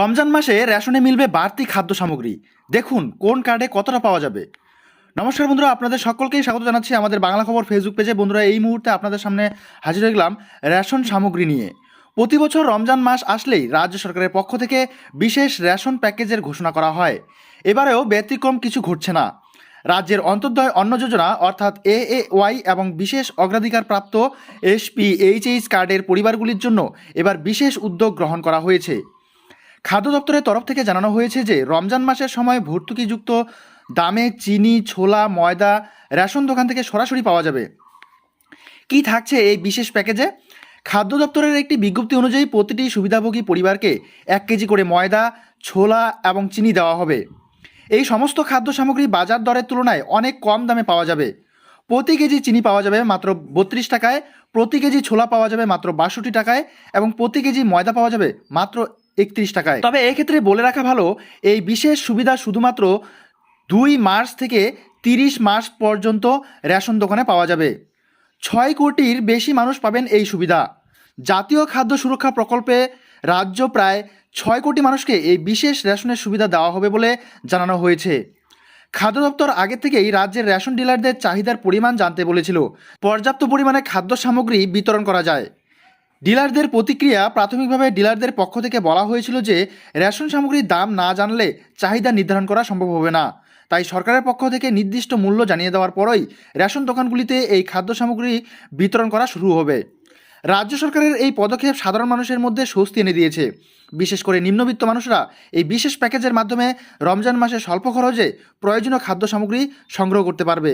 রমজান মাসে রেশনে মিলবে বাড়তি খাদ্য সামগ্রী। দেখুন কোন কার্ডে কতটা পাওয়া যাবে। নমস্কার বন্ধুরা, আপনাদের সকলকেই স্বাগত জানাচ্ছি আমাদের বাংলা খবর ফেসবুক পেজে। বন্ধুরা, এই মুহূর্তে আপনাদের সামনে হাজির হয়ে গেলাম রেশন সামগ্রী নিয়ে। প্রতি বছর রমজান মাস আসলেই রাজ্য সরকারের পক্ষ থেকে বিশেষ রেশন প্যাকেজের ঘোষণা করা হয়। এবারেও ব্যতিক্রম কিছু ঘটছে না। রাজ্যের অন্তর্দয় অন্ন যোজনা অর্থাৎ AAY এবং বিশেষ অগ্রাধিকার প্রাপ্ত SPHH কার্ডের পরিবারগুলির জন্য এবার বিশেষ উদ্যোগ গ্রহণ করা হয়েছে। খাদ্য দপ্তরের তরফ থেকে জানানো হয়েছে যে রমজান মাসের সময় ভর্তুকিযুক্ত দামে চিনি, ছোলা, ময়দা রেশন দোকান থেকে সরাসরি পাওয়া যাবে। কি থাকছে এই বিশেষ প্যাকেজে? খাদ্য দপ্তরের একটি বিজ্ঞপ্তি অনুযায়ী প্রতিটি সুবিধাভোগী পরিবারকে 1 কেজি করে ময়দা, ছোলা এবং চিনি দেওয়া হবে। এই সমস্ত খাদ্য সামগ্রী বাজার দরের তুলনায় অনেক কম দামে পাওয়া যাবে। প্রতি কেজি চিনি পাওয়া যাবে মাত্র 32 টাকায়, প্রতি কেজি ছোলা পাওয়া যাবে মাত্র 62 টাকায় এবং প্রতি কেজি ময়দা পাওয়া যাবে মাত্র 31 টাকায়। তবে এক্ষেত্রে বলে রাখা ভালো, এই বিশেষ সুবিধা শুধুমাত্র 2 মার্চ থেকে 30 মার্চ পর্যন্ত রেশন দোকানে পাওয়া যাবে। 6 কোটির বেশি মানুষ পাবেন এই সুবিধা। জাতীয় খাদ্য সুরক্ষা প্রকল্পে রাজ্য প্রায় 6 কোটি মানুষকে এই বিশেষ রেশনের সুবিধা দেওয়া হবে বলে জানানো হয়েছে। খাদ্য দপ্তর আগে থেকেই রাজ্যের রেশন ডিলারদের চাহিদার পরিমাণ জানতে বলেছিল। পর্যাপ্ত পরিমাণে খাদ্য সামগ্রী বিতরণ করা যায়। ডিলারদের প্রতিক্রিয়া: প্রাথমিকভাবে ডিলারদের পক্ষ থেকে বলা হয়েছিল যে রেশন সামগ্রীর দাম না জানলে চাহিদা নির্ধারণ করা সম্ভব হবে না। তাই সরকারের পক্ষ থেকে নির্দিষ্ট মূল্য জানিয়ে দেওয়ার পরই রেশন দোকানগুলিতে এই খাদ্য সামগ্রী বিতরণ করা শুরু হবে। রাজ্য সরকারের এই পদক্ষেপ সাধারণ মানুষের মধ্যে স্বস্তি এনে দিয়েছে। বিশেষ করে নিম্নবিত্ত মানুষরা এই বিশেষ প্যাকেজের মাধ্যমে রমজান মাসে স্বল্প খরচে প্রয়োজনীয় খাদ্য সামগ্রী সংগ্রহ করতে পারবে।